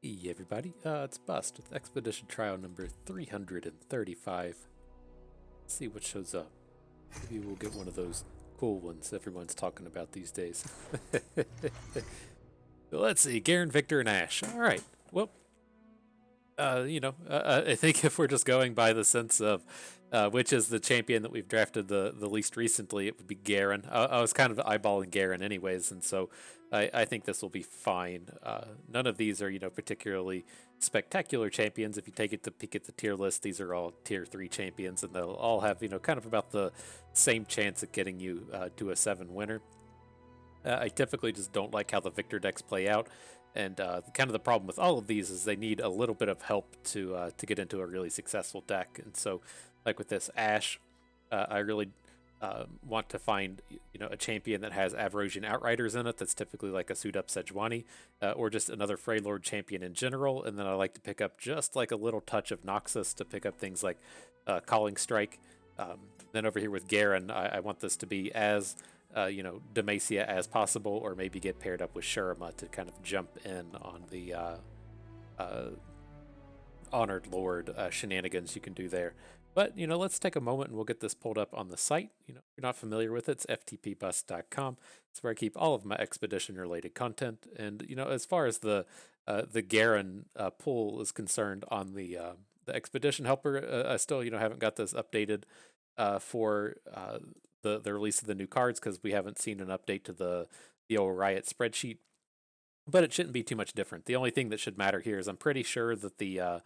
Hey everybody, it's Bust with Expedition Trial number 335. Let's see what shows up. Maybe we'll get one of those cool ones everyone's talking about these days. Let's see, Garen, Victor, and Ash. Alright, well, I think if we're just going by the sense of which is the champion that we've drafted the least recently, it would be Garen. I was kind of eyeballing Garen anyways, and so I think this will be fine. None of these are, particularly spectacular champions. If you take it to peek at the tier list, these are all tier 3 champions, and they'll all have, kind of about the same chance at getting you to a 7 winner. I typically just don't like how the Victor decks play out. And kind of the problem with all of these is they need a little bit of help to get into a really successful deck. And so, like with this Ash, I really want to find a champion that has Avarosian Outriders in it. That's typically like a suit up Sejuani, or just another Freylord champion in general. And then I like to pick up just like a little touch of Noxus to pick up things like Calling Strike. Then over here with Garen, I want this to be as Demacia as possible, or maybe get paired up with Shurima to kind of jump in on the Honored Lord shenanigans you can do there. But, let's take a moment and we'll get this pulled up on the site. If you're not familiar with it, it's ftpbus.com. It's where I keep all of my expedition-related content. And, as far as the Garen pool is concerned on the expedition helper, I still, haven't got this updated for the release of the new cards, because we haven't seen an update to the old Riot spreadsheet. But it shouldn't be too much different. The only thing that should matter here is I'm pretty sure that the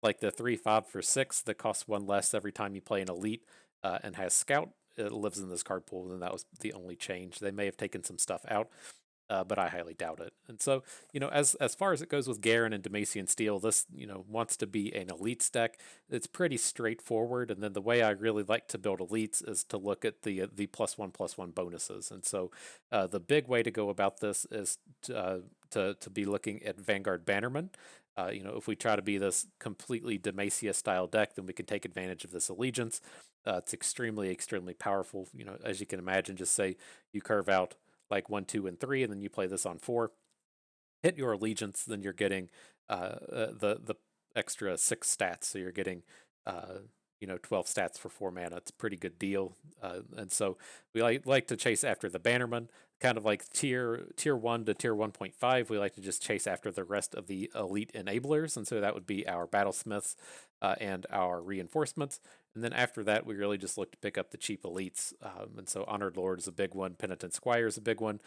like the 3 fob for 6 that costs 1 less every time you play an elite and has scout, it lives in this card pool, and that was the only change. They may have taken some stuff out, but I highly doubt it. And so, as far as it goes with Garen and Demacian Steel, this, wants to be an elites deck. It's pretty straightforward. And then the way I really like to build elites is to look at the +1/+1 bonuses. And so, the big way to go about this is to be looking at Vanguard Bannerman. If we try to be this completely Demacia style deck, then we can take advantage of this allegiance. It's extremely, extremely powerful. As you can imagine, just say you curve out like 1, 2, and 3, and then you play this on 4. Hit your allegiance, then you're getting the extra 6 stats. So you're getting 12 stats for 4 mana. It's a pretty good deal. And so we like to chase after the Bannerman, kind of like tier 1 to tier 1.5. We like to just chase after the rest of the elite enablers, and so that would be our battlesmiths and our reinforcements. And then after that, we really just look to pick up the cheap elites. And so Honored Lord is a big one. Penitent Squire is a big one.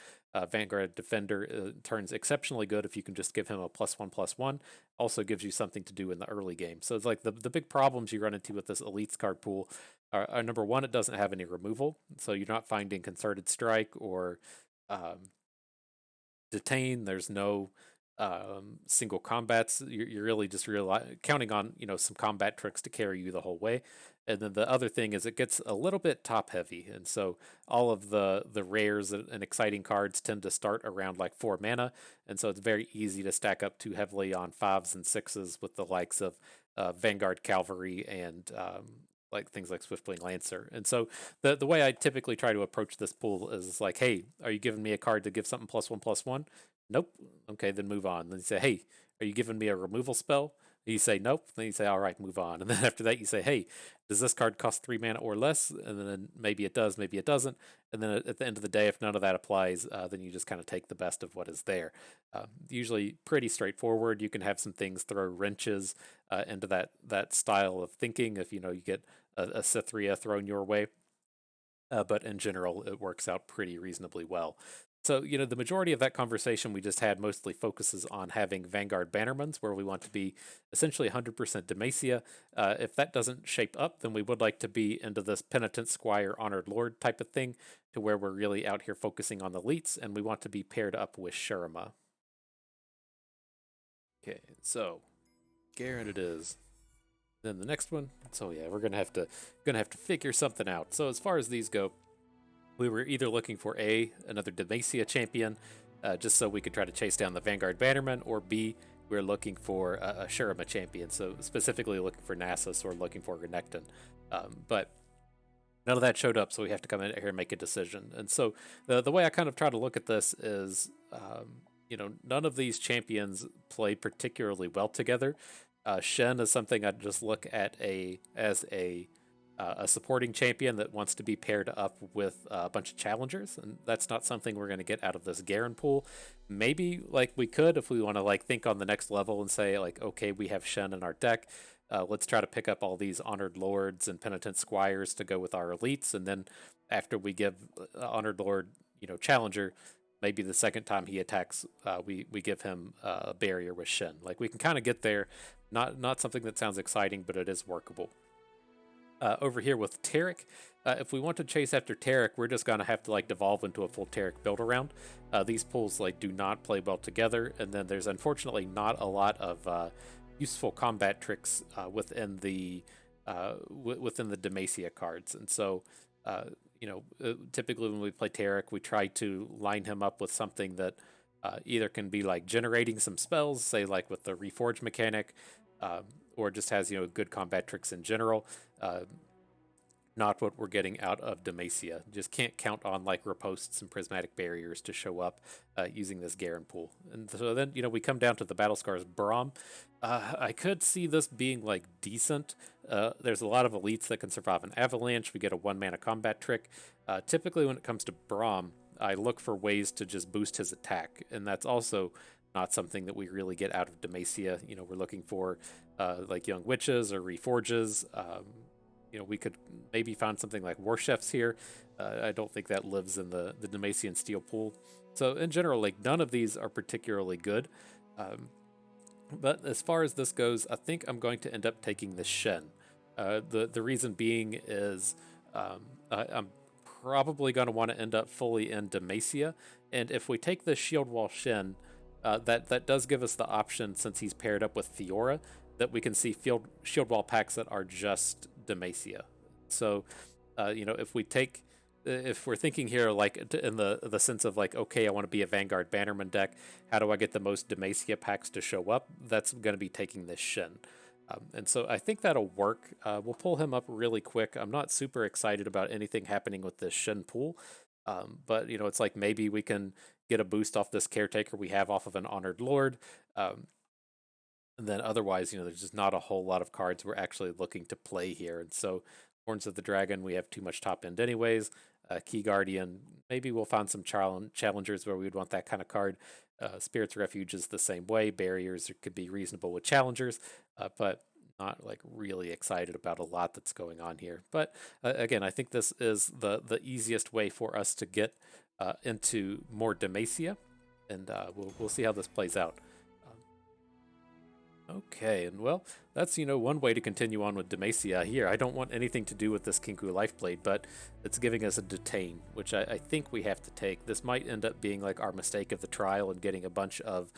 Vanguard Defender turns exceptionally good if you can just give him a +1/+1. Also gives you something to do in the early game. So it's like the big problems you run into with this elites card pool are number one, it doesn't have any removal. So you're not finding Concerted Strike or Detain. There's no single combats. You're really just counting on some combat tricks to carry you the whole way. And then the other thing is it gets a little bit top heavy, and so all of the rares and exciting cards tend to start around like 4 mana, and so it's very easy to stack up too heavily on 5s and 6s with the likes of Vanguard Cavalry and like things like Swiftwing Lancer. And so the way I typically try to approach this pool is like, hey, are you giving me a card to give something +1/+1? Nope. Okay, then move on. Then you say, hey, are you giving me a removal spell? You say nope. Then you say, all right, move on. And then after that, you say, hey, does this card cost 3 mana or less? And then maybe it does, maybe it doesn't. And then at the end of the day, if none of that applies, then you just kind of take the best of what is there. Usually pretty straightforward. You can have some things throw wrenches into that style of thinking if you get a Cythria thrown your way. But in general, it works out pretty reasonably well. So, the majority of that conversation we just had mostly focuses on having Vanguard Bannermans, where we want to be essentially 100% Demacia. If that doesn't shape up, then we would like to be into this Penitent Squire, Honored Lord type of thing, to where we're really out here focusing on the elites, and we want to be paired up with Shurima. Okay, so Garen it is. Then the next one. So yeah, we're gonna have to figure something out. So as far as these go, we were either looking for another Demacia champion, just so we could try to chase down the Vanguard Bannerman, or B, we are looking for a Shurima champion, so specifically looking for Nasus or looking for Renekton. But none of that showed up, so we have to come in here and make a decision. And so the way I kind of try to look at this is you know, none of these champions play particularly well together. Shen is something I'd just look at as a supporting champion that wants to be paired up with a bunch of challengers, and that's not something we're going to get out of this Garen pool. Maybe like we could if we want to like think on the next level and say like, okay, we have Shen in our deck. Let's try to pick up all these Honored Lords and Penitent Squires to go with our elites, and then after we give Honored Lord, you know, Challenger, maybe the second time he attacks, we give him a barrier with Shen. Like we can kind of get there. Not something that sounds exciting, but it is workable. Over here with Taric, if we want to chase after Taric, we're just gonna have to like devolve into a full Taric build around. These pools like do not play well together, and then there's unfortunately not a lot of useful combat tricks within the Demacia cards, and so you know, typically when we play Taric, we try to line him up with something that either can be like generating some spells, say like with the Reforge mechanic, or just has, you know, good combat tricks in general. Not what we're getting out of Demacia. Just can't count on like riposts and prismatic barriers to show up using this Garen pool. And so then, you know, we come down to the Battle Scars Braum. I could see this being like decent. There's a lot of elites that can survive an avalanche. We get a 1-mana combat trick. Typically when it comes to Braum, I look for ways to just boost his attack, and that's also not something that we really get out of Demacia. You know, we're looking for like Young Witches or Reforges. You know, we could maybe find something like War Chefs here. I don't think that lives in the Demacian Steel pool. So in general, like none of these are particularly good. But as far as this goes, I think I'm going to end up taking the Shen. The reason being is I'm probably going to want to end up fully in Demacia, and if we take the Shield Wall Shen, that does give us the option, since he's paired up with Fiora, that we can see Shield Wall packs that are just Demacia. So, you know, if we're thinking here like in the sense of like, okay, I want to be a Vanguard Bannerman deck, how do I get the most Demacia packs to show up? That's going to be taking this Shen. And so I think that'll work. We'll pull him up really quick. I'm not super excited about anything happening with this Shen pool, but you know, it's like maybe we can get a boost off this Caretaker we have off of an Honored Lord. And then otherwise, you know, there's just not a whole lot of cards we're actually looking to play here. And so Horns of the Dragon, we have too much top end anyways. Key Guardian, maybe we'll find some challengers where we would want that kind of card. Spirit's Refuge is the same way. Barriers could be reasonable with challengers, but not like really excited about a lot that's going on here. But again, I think this is the easiest way for us to get into more Demacia, and we'll see how this plays out. Okay, and well, that's, you know, one way to continue on with Demacia here. I don't want anything to do with this Kinku Lifeblade, but it's giving us a Detain, which I think we have to take. This might end up being like our mistake of the trial and getting a bunch of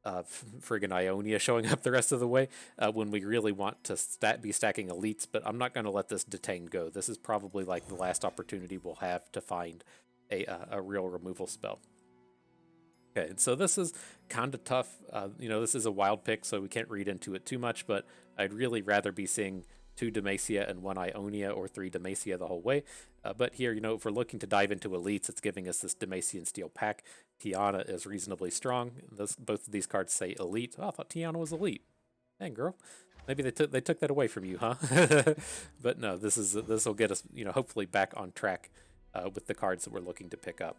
friggin' Ionia showing up the rest of the way when we really want to be stacking elites, but I'm not going to let this Detain go. This is probably like the last opportunity we'll have to find a real removal spell. Okay, and so this is kind of tough. You know, this is a wild pick, so we can't read into it too much, but I'd really rather be seeing 2 Demacia and 1 Ionia, or 3 Demacia the whole way. But here, you know, if we're looking to dive into elites, it's giving us this Demacian Steel pack. Tiana is reasonably strong. Both of these cards say elite. Oh, I thought Tiana was elite. Dang, girl. Maybe they took that away from you, huh? But no, this will get us, you know, hopefully back on track with the cards that we're looking to pick up.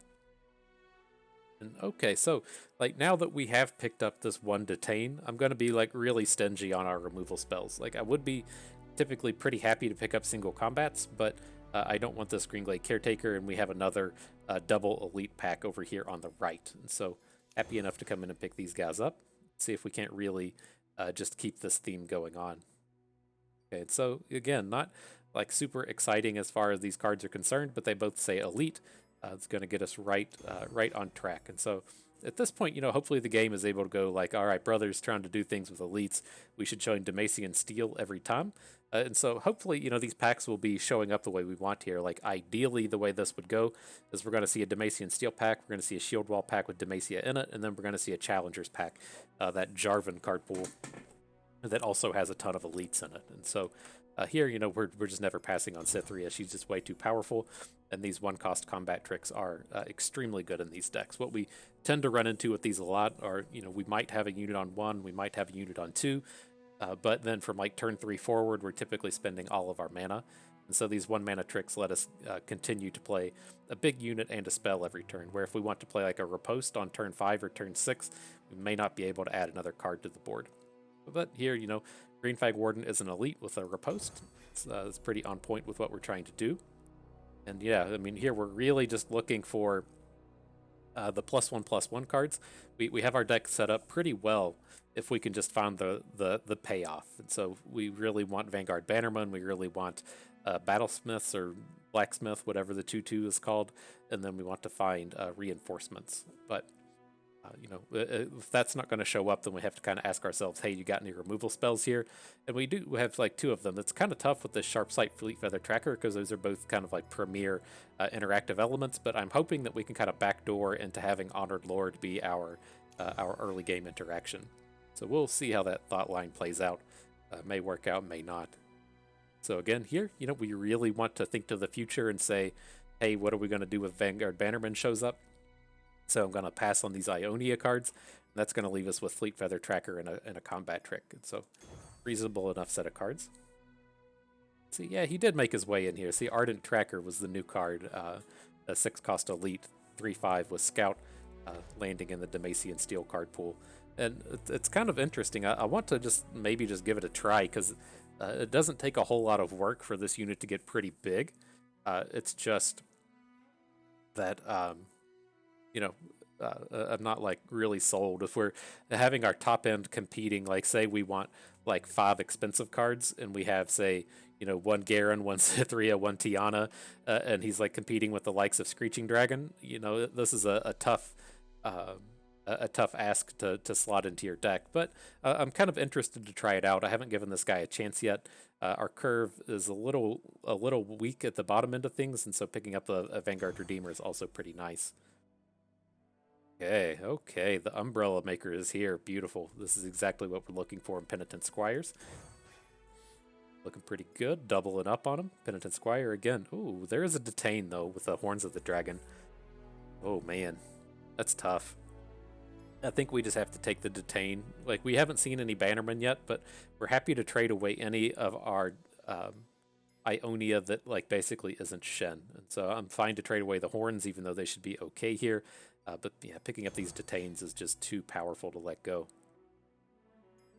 And okay, so like now that we have picked up this 1 Detain, I'm going to be like really stingy on our removal spells. Like I would be typically pretty happy to pick up single combats, but I don't want this Greenglade Caretaker, and we have another double elite pack over here on the right. And so happy enough to come in and pick these guys up. See if we can't really just keep this theme going on. Okay, and so again, not like super exciting as far as these cards are concerned, but they both say elite. It's going to get us right on track. And so at this point, you know, hopefully the game is able to go like, all right, brother's trying to do things with elites. We should show him Demacian Steel every time. And so hopefully, you know, these packs will be showing up the way we want here. Like ideally, the way this would go is we're going to see a Demacian Steel pack, we're going to see a Shield Wall pack with Demacia in it, and then we're going to see a Challengers pack, that Jarvan card pool that also has a ton of elites in it. And so here, you know, we're just never passing on Cytheria. She's just way too powerful, and these 1-cost combat tricks are extremely good in these decks. What we tend to run into with these a lot are, we might have a unit on 1, we might have a unit on 2, but then from like turn 3 forward, we're typically spending all of our mana. And so these 1 mana tricks let us continue to play a big unit and a spell every turn, where if we want to play like a riposte on turn 5 or turn 6, we may not be able to add another card to the board. But here, Green Flag Warden is an elite with a riposte. It's pretty on point with what we're trying to do. And yeah, I mean, here we're really just looking for the +1/+1 cards. We have our deck set up pretty well if we can just find the payoff. And so we really want Vanguard Bannerman, we really want Battlesmiths or Blacksmith, whatever the 2/2 is called, and then we want to find reinforcements. But if that's not going to show up, then we have to kind of ask ourselves, hey, you got any removal spells here? And we do have like 2 of them. It's kind of tough with this Sharp Sight Fleet Feather Tracker because those are both kind of like premier interactive elements, but I'm hoping that we can kind of backdoor into having Honored Lord be our early game interaction. So we'll see how that thought line plays out. May work out, may not. So again, here, we really want to think to the future and say, hey, what are we going to do if Vanguard Bannerman shows up? So I'm going to pass on these Ionia cards. And that's going to leave us with Fleet Feather Tracker and a combat trick. And so reasonable enough set of cards. See, yeah, he did make his way in here. See, Ardent Tracker was the new card. A 6-cost elite, 3/5 with Scout, landing in the Demacian Steel card pool. And it's kind of interesting. I want to maybe just give it a try because it doesn't take a whole lot of work for this unit to get pretty big. It's just that... I'm not like really sold. If we're having our top end competing, like say we want like 5 expensive cards and we have, say, 1 Garen, 1 Cythria, 1 Tiana, and he's like competing with the likes of Screeching Dragon, this is a tough ask to slot into your deck. But I'm kind of interested to try it out. I haven't given this guy a chance yet. Our curve is a little weak at the bottom end of things, and so picking up a Vanguard Redeemer is also pretty nice. Okay, the Umbrella Maker is here. Beautiful. This is exactly what we're looking for in Penitent Squires. Looking pretty good. Doubling up on him. Penitent Squire again. Ooh, there is a Detain, though, with the Horns of the Dragon. Oh, man. That's tough. I think we just have to take the Detain. Like, we haven't seen any Bannermen yet, but we're happy to trade away any of our Ionia that, like, basically isn't Shen. And so I'm fine to trade away the Horns, even though they should be okay here. But yeah, picking up these Detains is just too powerful to let go.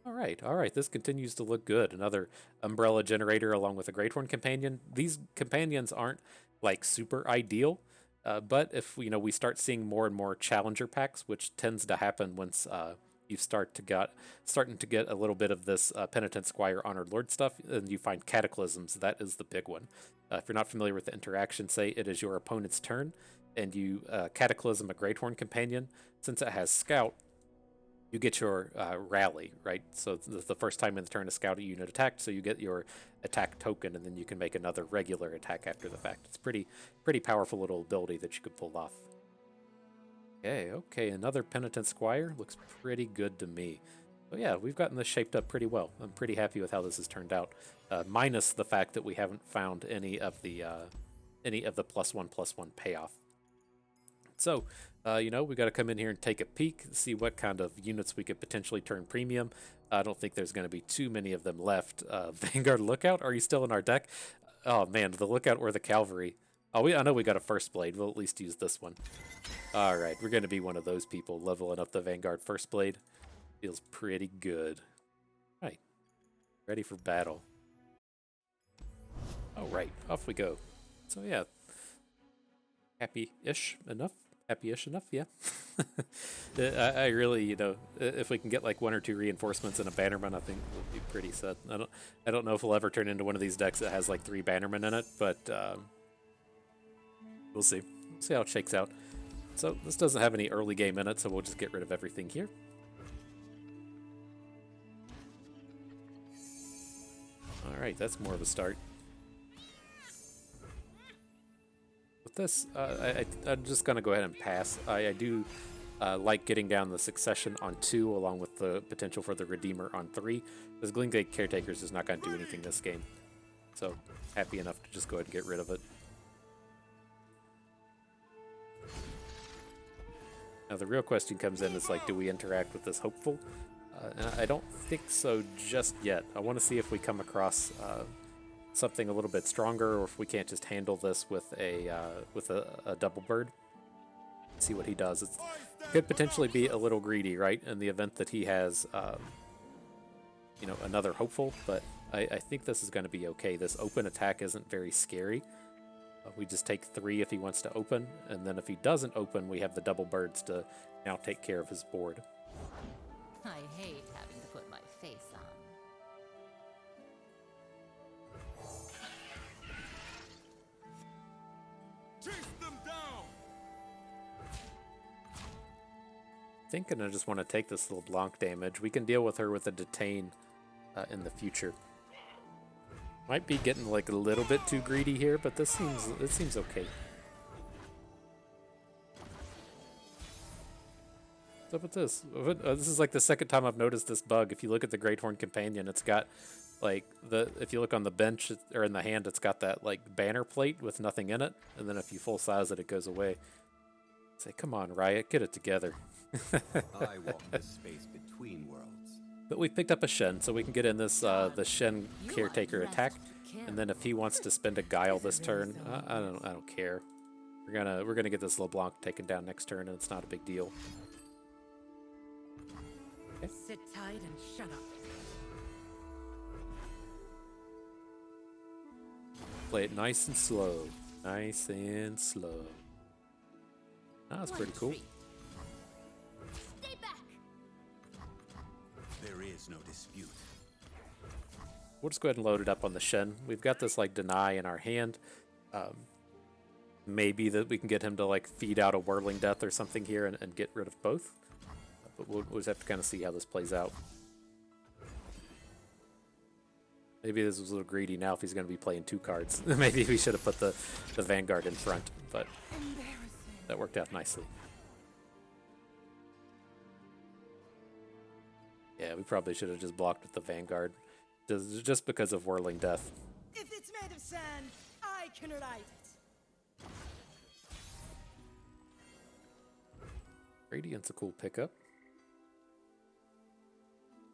All right, this continues to look good. Another Umbrella Generator along with a Great Horn Companion. These companions aren't like super ideal, but if we start seeing more and more Challenger packs, which tends to happen once you starting to get a little bit of this Penitent Squire Honored Lord stuff, and you find Cataclysms, that is the big one. If you're not familiar with the interaction, say it is your opponent's turn, and you Cataclysm a Great Horn Companion. Since it has Scout, you get your Rally, right? So it's the first time in the turn a Scout unit attacked, so you get your attack token, and then you can make another regular attack after the fact. It's pretty powerful little ability that you could pull off. Okay, another Penitent Squire. Looks pretty good to me. So yeah, we've gotten this shaped up pretty well. I'm pretty happy with how this has turned out, minus the fact that we haven't found any of the +1/+1 payoff. So, we got to come in here and take a peek, see what kind of units we could potentially turn premium. I don't think there's going to be too many of them left. Vanguard Lookout, are you still in our deck? Oh man, the Lookout or the Cavalry. Oh, I know we got a First Blade. We'll at least use this one. All right, we're going to be one of those people leveling up the Vanguard First Blade. Feels pretty good. All right, ready for battle. All right, off we go. So yeah, happy-ish enough. Happy-ish enough, yeah. I really, if we can get like 1 or 2 reinforcements and a Bannerman, I think we'll be pretty set. I don't know if we'll ever turn into one of these decks that has like 3 Bannermen in it, but we'll see. We'll see how it shakes out. So this doesn't have any early game in it, so we'll just get rid of everything here. All right, that's more of a start. This, I'm just going to go ahead and pass. I do like getting down the Succession on 2 along with the potential for the Redeemer on 3, because Glingate Caretakers is not going to do anything this game. So happy enough to just go ahead and get rid of it. Now the real question comes in is like, do we interact with this hopeful? And I don't think so just yet. I want to see if we come across something a little bit stronger, or if we can't just handle this with a double bird. See what he does. It could potentially be a little greedy, right? In the event that he has, you know, another hopeful. But I think this is going to be okay. This open attack isn't very scary. We just take 3 if he wants to open, and then if he doesn't open, we have the double birds to now take care of his board. I hate having to put my face on. Chase them down. Thinking I just want to take this little Blanc damage. We can deal with her with a detain in the future. Might be getting like a little bit too greedy here, but it seems okay. What's up with this? This is like the second time I've noticed this bug. If you look at the Great Horn Companion, it's got like if you look on the bench or in the hand, it's got that like banner plate with nothing in it, and then if you full size it, it goes away. Say, come on, Riot, get it together. I walk this space between worlds. But we picked up a Shen, so we can get in this the Shen caretaker attack, and then if he wants to spend a guile this turn, I don't care. We're gonna get this LeBlanc taken down next turn, and it's not a big deal. Okay. Sit tight and shut up. Play it nice and slow, nice and slow. Oh, that's pretty cool. Stay back. There is no dispute. We'll just go ahead and load it up on the Shen. We've got this like deny in our hand. Maybe that we can get him to like feed out a Whirling Death or something here and get rid of both. But we'll just have to kind of see how this plays out. Maybe this was a little greedy now if he's going to be playing 2 cards. Maybe we should have put the Vanguard in front, but that worked out nicely. Yeah, we probably should have just blocked with the Vanguard, just because of Whirling Death. If it's made of sand, I can write it. Radiant's a cool pickup.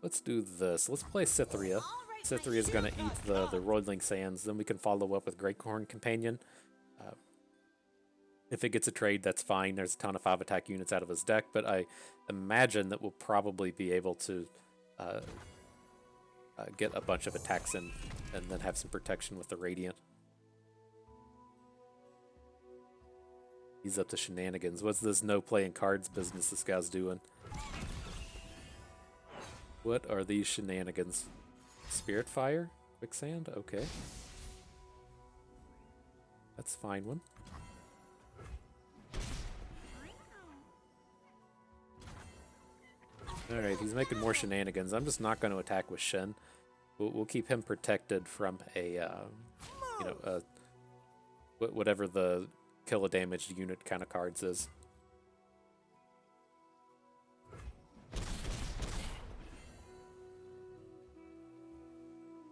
Let's do this. Let's play Cytherea. Cytherea's going to eat the Roiling Sands. Then we can follow up with Great Horn Companion. If it gets a trade, that's fine. There's a ton of 5 attack units out of his deck, but I imagine that we'll probably be able to get a bunch of attacks in and then have some protection with the Radiant. He's up to shenanigans. What's this no playing cards business this guy's doing? What are these shenanigans? Spirit Fire? Quicksand? Okay. That's a fine one. Alright, he's making more shenanigans. I'm just not going to attack with Shen. We'll keep him protected from a, you know, whatever the kill a damaged unit kind of cards is.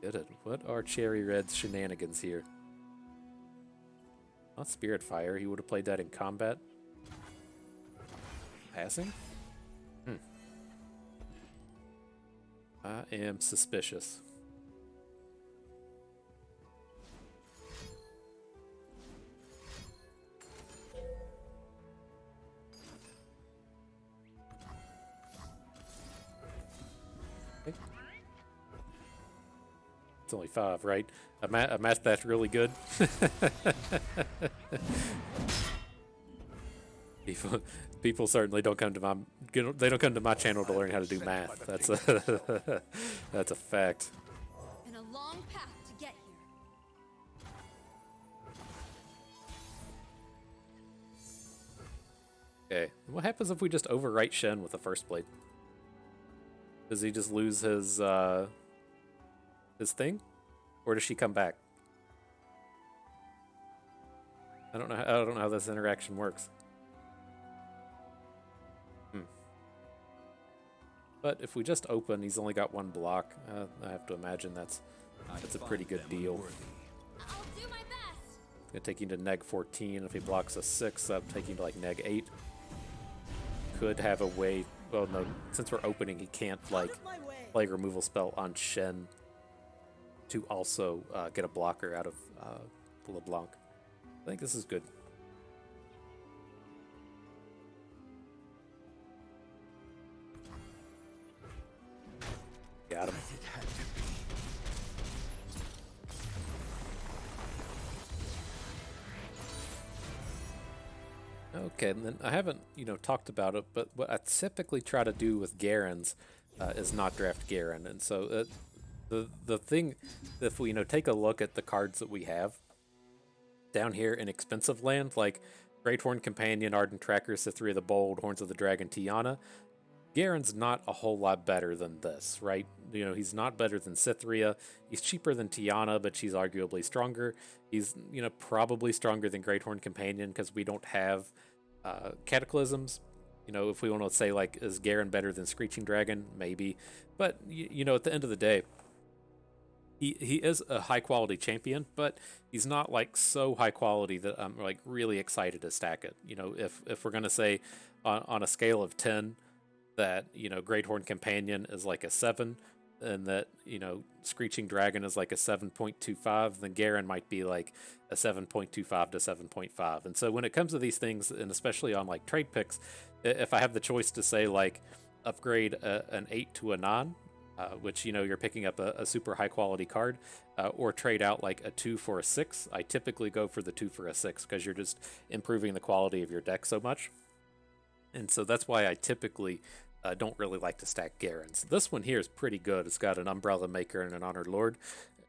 Get it. What are Cherry Red's shenanigans here? Not Spirit Fire. He would have played that in combat. Passing? I am suspicious. Okay. It's only 5, right? A math that's really good. People certainly don't come to my channel to learn how to do math. That's a that's a fact. Been a long path to get here. Okay, what happens if we just overwrite Shen with the first blade? Does he just lose his thing, or does she come back? I don't know how this interaction works. But if we just open, he's only got 1 block. I have to imagine that's a pretty good deal. I'll do my best. It's gonna take him to neg 14. If he blocks a 6, that'll take him to like neg 8. could have a way. Well, no, since we're opening, he can't like Out of my way. play removal spell on Shen to also get a blocker out of LeBlanc. I think this is good. Got him. Okay, and then I haven't, talked about it, but what I typically try to do with Garens is not draft Garen, and so the thing, if we take a look at the cards that we have down here in expensive land, like Great Horn Companion, Ardent Tracker, Cytherea the Bold, Horns of the Dragon, Tiana, Garen's not a whole lot better than this, right? He's not better than Cytherea. He's cheaper than Tiana, but she's arguably stronger. He's, probably stronger than Great Horn Companion because we don't have Cataclysms. If we want to say, like, is Garen better than Screeching Dragon? Maybe. But, at the end of the day, he is a high-quality champion, but he's not, like, so high quality that I'm, like, really excited to stack it. If we're going to say on a scale of 10, that Great Horn Companion is like a 7, and that Screeching Dragon is like a 7.25, then Garen might be like a 7.25 to 7.5. And so when it comes to these things, and especially on like trade picks, if I have the choice to say like upgrade an 8 to a 9, which you're picking up a super high quality card, or trade out like a 2 for a 6, I typically go for the 2 for a 6 because you're just improving the quality of your deck so much. And so that's why I typically don't really like to stack Garens. This one here is pretty good. It's got an Umbrella Maker and an Honored Lord,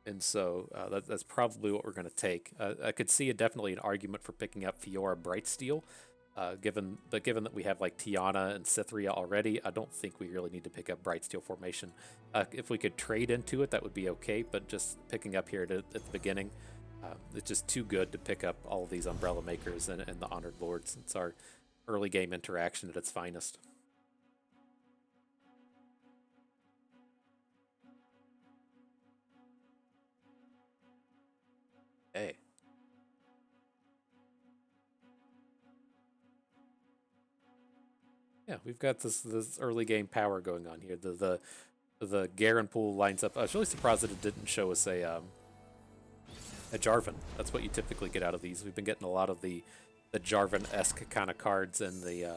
and so that's probably what we're going to take. I could see definitely an argument for picking up Fiora Brightsteel, given that we have like Tiana and Cytherea already. I don't think we really need to pick up Brightsteel formation. If we could trade into it, that would be okay, but just picking up here at the beginning, it's just too good to pick up all of these Umbrella Makers and the Honored Lords. It's our early game interaction at its finest. Hey. Yeah, we've got this early game power going on here. The Garen pool lines up. I was really surprised that it didn't show us a Jarvan. That's what you typically get out of these. We've been getting a lot of the Jarvan-esque kind of cards and the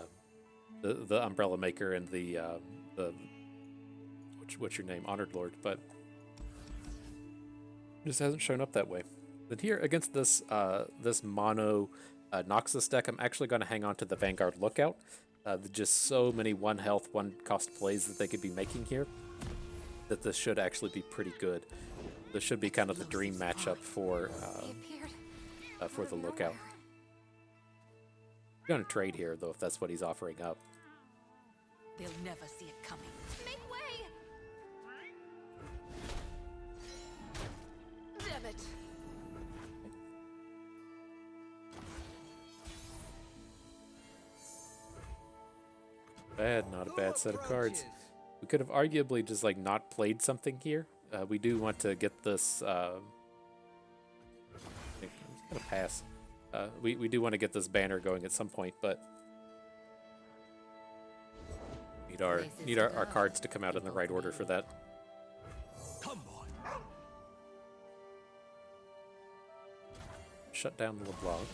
Umbrella Maker and the what's your name, Honored Lord, but it just hasn't shown up that way. But here against this this mono Noxus deck, I'm actually going to hang on to the Vanguard Lookout. Just so many 1 health, 1 cost plays that they could be making here, that this should actually be pretty good. This should be kind of the dream matchup for the Lookout. I'm going to trade here, though, if that's what he's offering up. They'll never see it coming. Make way! Damn it! Not a bad set of cards. We could have arguably just like not played something here. We do want to get this. I'm just gonna pass. We do want to get this banner going at some point, but need our cards to come out in the right order for that. Come on. Shut down LeBlanc.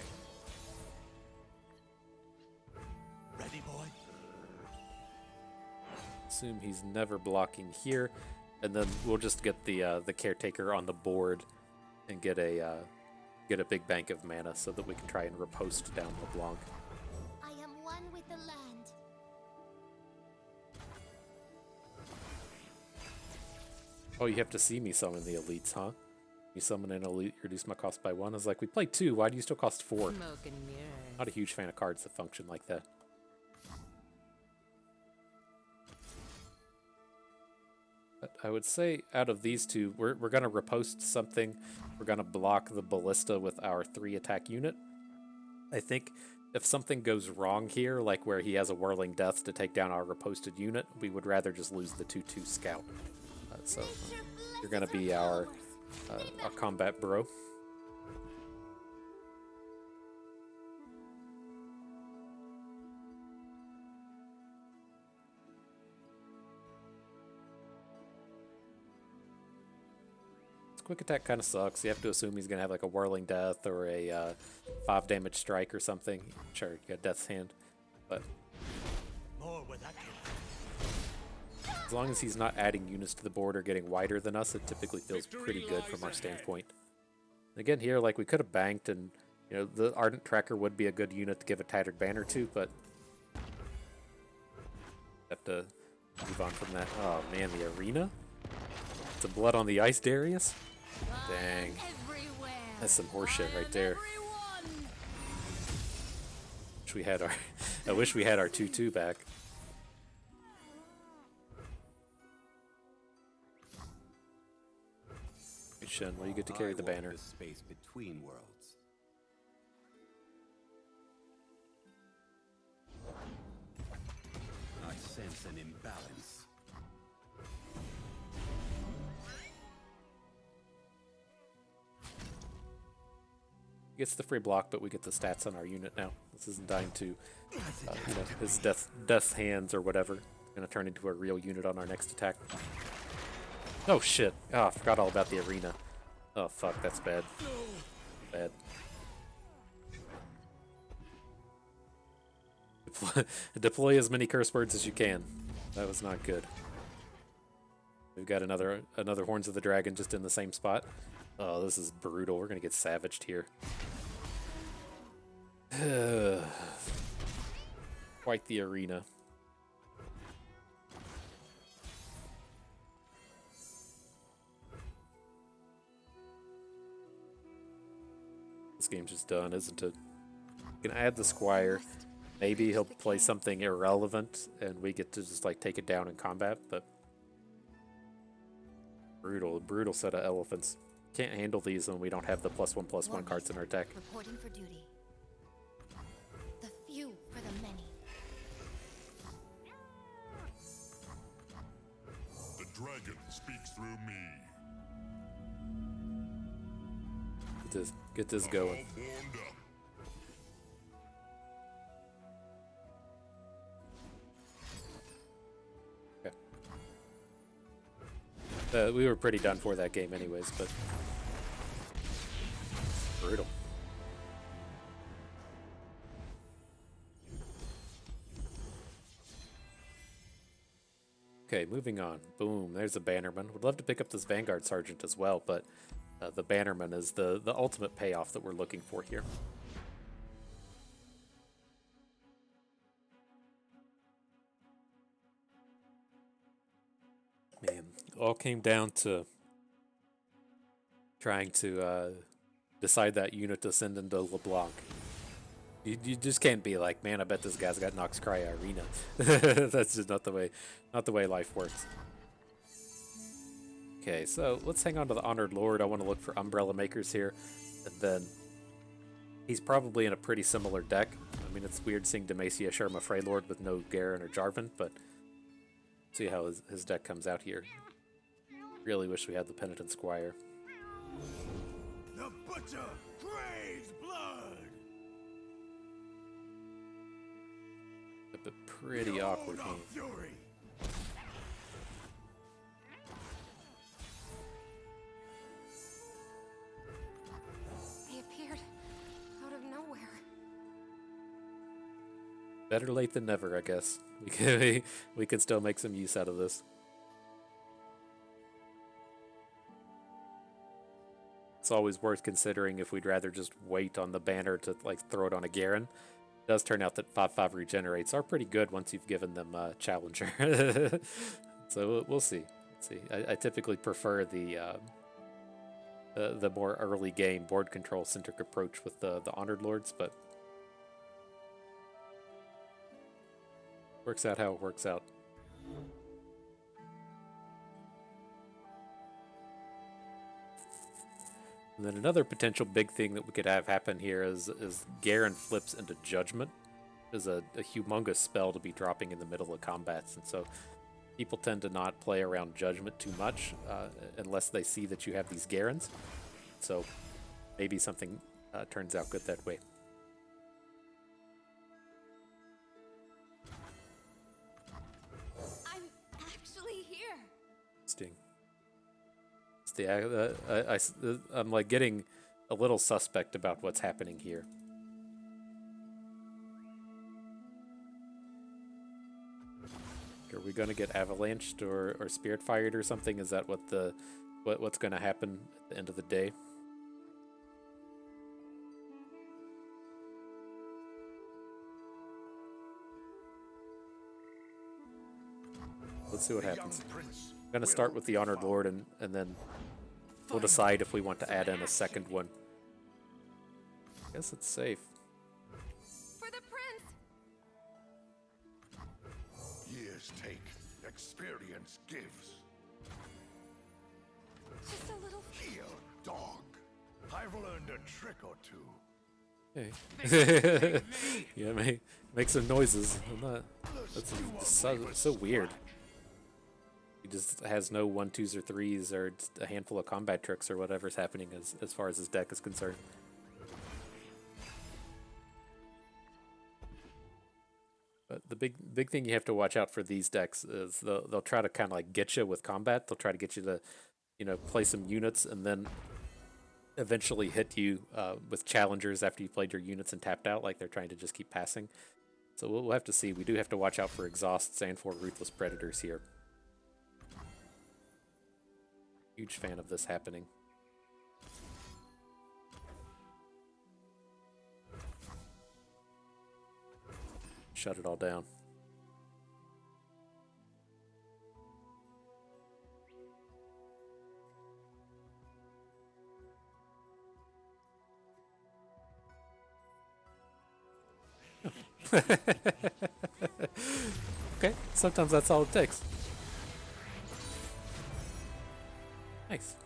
Ready, boy? Assume he's never blocking here, and then we'll just get the Caretaker on the board and get a big bank of mana so that we can try and riposte down LeBlanc. I am one with the land. Oh, you have to see me summon the elites, huh? You summon an elite, reduce my cost by 1. I was like, we played 2. Why do you still cost 4? Smoke and mirrors. Not a huge fan of cards that function like that. But I would say out of these two, we're going to riposte something. We're going to block the Ballista with our 3 attack unit. I think if something goes wrong here, like where he has a Whirling Death to take down our riposted unit, we would rather just lose the 2/2 Scout. So you're going to be our combat bro. quick attack kind of sucks. You have to assume he's going to have like a Whirling Death or a 5 damage strike or something. Sure, you got Death's Hand, but More where that came as long as he's not adding units to the board or getting wider than us, it typically feels pretty good from our standpoint. Again, here, like, we could have banked, and you know, the Ardent Tracker would be a good unit to give a Tattered Banner to, but have to move on from that. Oh man, the arena? It's a Blood on the Ice Darius? Dang. That's some horseshit right there. Wish we had our I wish we had our 2/2 back. Shen, well, you get to carry the banner. The space between worlds. I sense an imbalance. Gets the free block, but we get the stats on our unit now. This isn't dying to, you know, his death's hands or whatever. It's gonna turn into a real unit on our next attack. Oh shit! Oh, I forgot all about the arena. Oh fuck, that's bad. Bad. Deploy as many curse words as you can. That was not good. We've got another Horns of the Dragon just in the same spot. Oh, this is brutal. We're gonna get savaged here. Quite the arena. This game's just done, isn't it? We can add the Squire. Maybe he'll play something irrelevant and we get to just like take it down in combat, but brutal set of elephants. Can't handle these when we don't have the +1/+1 cards in our deck. Reporting for duty. The few for the many. The dragon speaks through me. Get this going. All warmed up. Okay. We were pretty done for that game anyways, but brutal. Okay, moving on. Boom, there's a Bannerman. Would love to pick up this Vanguard Sergeant as well, but the Bannerman is the ultimate payoff that we're looking for here. Man, all came down to trying to decide that unit to send into LeBlanc. You just can't be like, man, I bet this guy's got Nox Cry Arena. That's just not the way life works. Okay, so let's hang on to the Honored Lord. I want to look for Umbrella Makers here, and then he's probably in a pretty similar deck. I mean, it's weird seeing Demacia Sharma Freylord with no Garen or Jarvan, but see how his deck comes out here. Really wish we had the Penitent Squire. The butcher craves blood. But pretty awkward game. Fury. They appeared out of nowhere. Better late than never, I guess. We can still make some use out of this. It's always worth considering if we'd rather just wait on the banner to like throw it on a Garen. It does turn out that 5/5 regenerates are pretty good once you've given them a Challenger. So we'll see. Let's see. I typically prefer the more early game board control centric approach with the Honored Lords, but works out how it works out. And then another potential big thing that we could have happen here is Garen flips into Judgment. Is a humongous spell to be dropping in the middle of combats, and so people tend to not play around Judgment too much unless they see that you have these Garens. So maybe something turns out good that way. I'm actually here. Sting. Yeah, I'm like getting a little suspect about what's happening here. Are we gonna get avalanched or spirit fired or something? Is that what's gonna happen at the end of the day? Let's see what happens. I'm gonna start with the Honored Lord and then we'll decide if we want to add in a second one. I guess it's safe. For the prince! Years take, experience gives. Just a little. Here, dog. I've learned a trick or two. Hey. Yeah, make some noises. That's so weird. He just has no 1, 2s, or 3s, or just a handful of combat tricks or whatever's happening as far as his deck is concerned. But the big thing you have to watch out for these decks is they'll try to kind of like get you with combat. They'll try to get you to, play some units and then eventually hit you with challengers after you played your units and tapped out, like they're trying to just keep passing. So we'll have to see. We do have to watch out for exhausts and for ruthless predators here. Huge fan of this happening. Shut it all down. Okay, sometimes that's all it takes. Nice.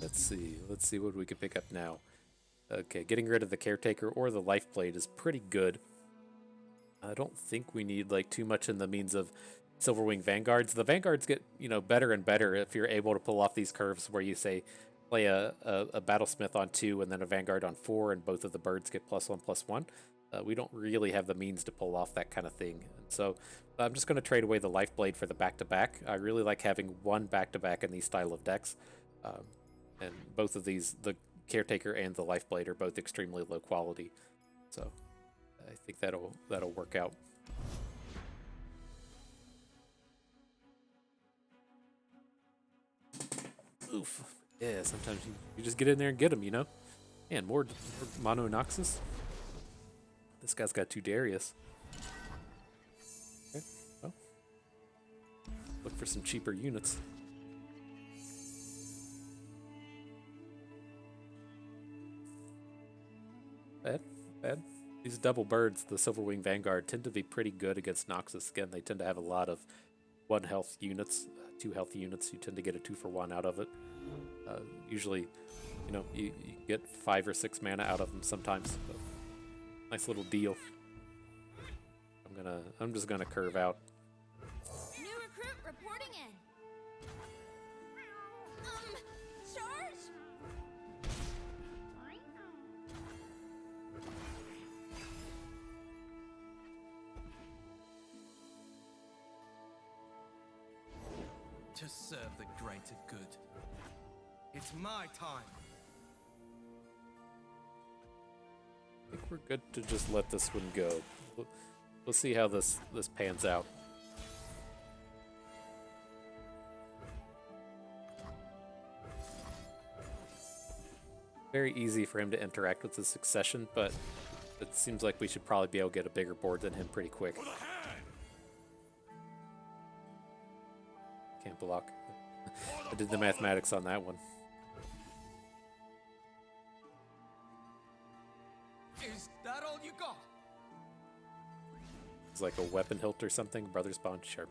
Let's see what we can pick up now. Okay, getting rid of the Caretaker or the Life Blade is pretty good. I don't think we need like too much in the means of Silverwing Vanguards. The Vanguards get, better and better if you're able to pull off these curves where you say play a Battlesmith on 2 and then a Vanguard on 4 and both of the birds get +1/+1. We don't really have the means to pull off that kind of thing. And so I'm just going to trade away the Life Blade for the back-to-back. I really like having one back-to-back in these style of decks. And both of these, the Caretaker and the Life Blade, are both extremely low quality. So I think that'll work out. Oof. Yeah, sometimes you just get in there and get them, Man, more Mono Noxus. This guy's got 2 Darius. Okay, well. Look for some cheaper units. Bad. These double birds, the Silverwing Vanguard, tend to be pretty good against Noxus. Again, they tend to have a lot of 1 health units, 2 health units. You tend to get a 2-for-1 out of it. Usually, you get 5 or 6 mana out of them sometimes. So, nice little deal. I'm just gonna curve out. New recruit reporting in. Charge? To serve the greater good. It's my time. I think we're good to just let this one go. We'll see how this pans out. Very easy for him to interact with the succession, but it seems like we should probably be able to get a bigger board than him pretty quick. Can't block. I did the mathematics on that one. Is that all you got? It's like a weapon hilt or something. Brother's Bond, sure.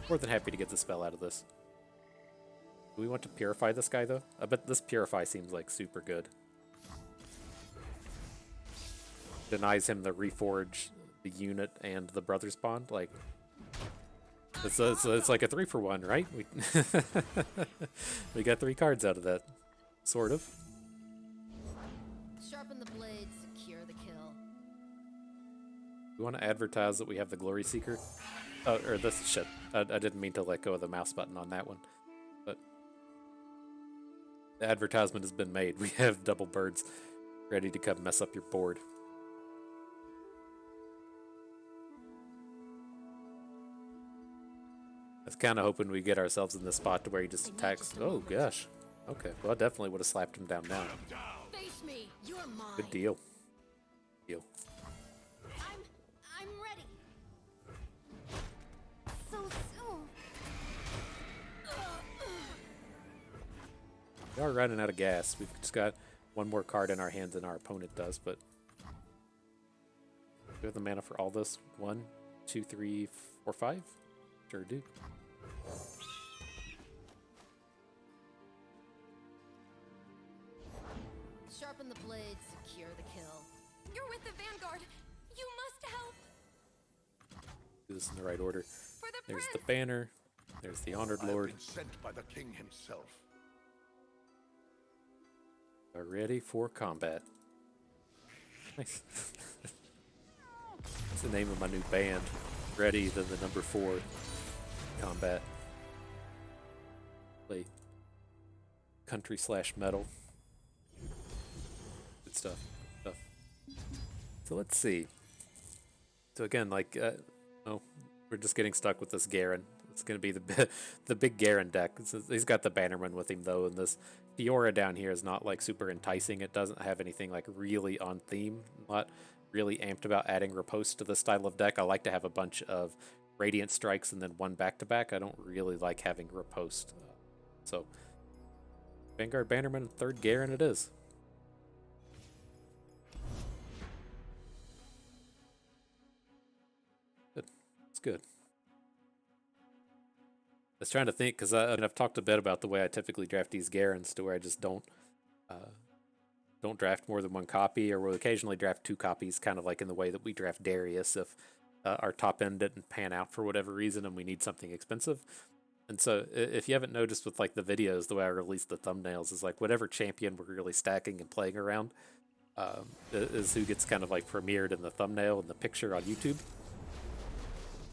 More than happy to get the spell out of this. Do we want to purify this guy though? I bet this purify seems like super good. Denies him the reforge, the unit, and the Brother's Bond. Like, it's like a 3-for-1, right? We got 3 cards out of that, sort of. Sharpen the blade, secure the kill. We want to advertise that we have the Glory Seeker. Oh, or this shit. I didn't mean to let go of the mouse button on that one. But the advertisement has been made. We have double birds ready to come mess up your board. I was kind of hoping we get ourselves in the spot to where he just attacks. Oh, gosh. Okay, well, I definitely would have slapped him down now. Face me. You're mine. Good deal. Deal. I'm ready. So soon. We are running out of gas. We've just got one more card in our hand than our opponent does, but do we have the mana for all this? 1, 2, 3, 4, 5? Sure do. Sharpen the blade, secure the kill. You're with the Vanguard. You must help. Do this in the right order. For the There's the prince. banner. There's the Honored I have Lord. been sent by the king himself. Are ready for combat. Nice. That's the name of my new band. Ready, then the number 4. Combat. Play country/metal. Good stuff. So let's see. So again, like, oh, we're just getting stuck with this Garen. It's going to be the big Garen deck. He's got the Bannerman with him though, and this Fiora down here is not like super enticing. It doesn't have anything like really on theme. I'm not really amped about adding riposte to the style of deck. I like to have a bunch of Radiant Strikes and then one back-to-back. I don't really like having riposte. So Vanguard Bannerman, 3rd Garen it is. Good. It's good. I was trying to think, because I've talked a bit about the way I typically draft these Garens, to where I just don't draft more than one copy, or will occasionally draft 2 copies, kind of like in the way that we draft Darius if our top end didn't pan out for whatever reason and we need something expensive. And so if you haven't noticed with like the videos, the way I release the thumbnails is like whatever champion we're really stacking and playing around is who gets kind of like premiered in the thumbnail and the picture on YouTube.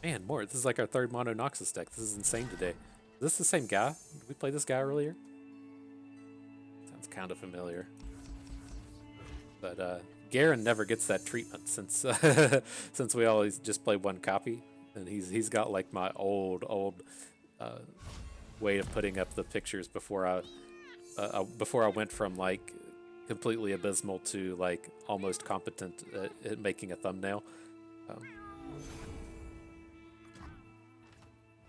Man, more. This is like our 3rd Mono Noxus deck. This is insane today. Is this the same guy? Did we play this guy earlier? Sounds kind of familiar. But Garen never gets that treatment since since we always just play one copy, and he's got like my old way of putting up the pictures before I went from like completely abysmal to like almost competent at making a thumbnail.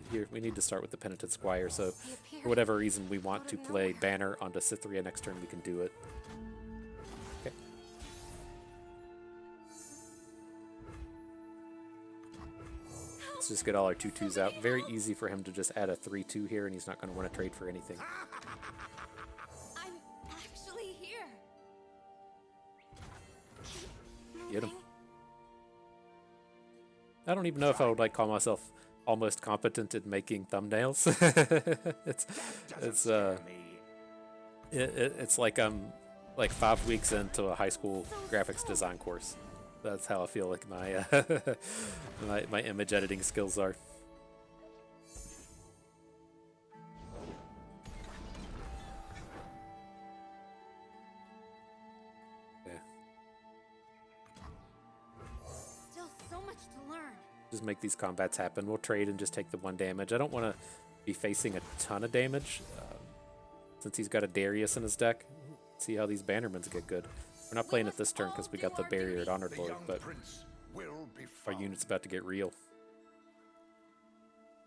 Here we need to start with the Penitent Squire, so for whatever reason we want to play Banner onto Cytheria next turn, we can do it. Okay. Let's just get all our 2/2s out. Very easy for him to just add a 3/2 here, and he's not going to want to trade for anything. I'm actually here. Keep Get him. moving. I don't even know if I would like call myself almost competent at making thumbnails. It's like I'm like 5 weeks into a high school graphics design course. That's how I feel like my my image editing skills are. Yeah. Still so much to learn. Just make these combats happen. We'll trade and just take the 1 damage. I don't want to be facing a ton of damage since he's got a Darius in his deck. See how these Bannermans get good. We're not playing it this turn because we got the barrier at Honored The Lord, young but prince will be our found. unit's about to get real.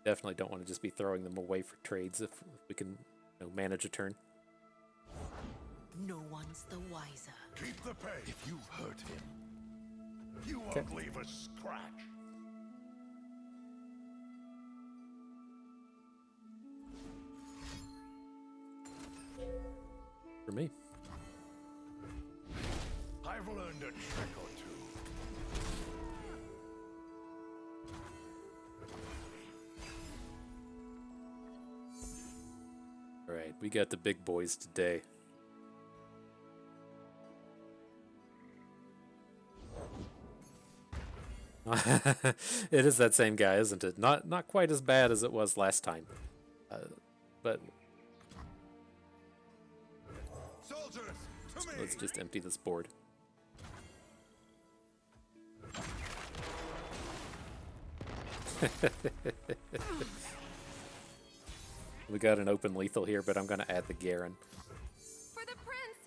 Definitely don't want to just be throwing them away for trades if we can manage a turn. No one's the wiser. Keep the pace. If you hurt him, you won't leave a scratch. For me. I've learned a trick or two. Alright, we got the big boys today. It is that same guy, isn't it? Not quite as bad as it was last time. But Soldiers, to me! let's just empty this board. We got an open lethal here, but I'm going to add the Garen. For the prince!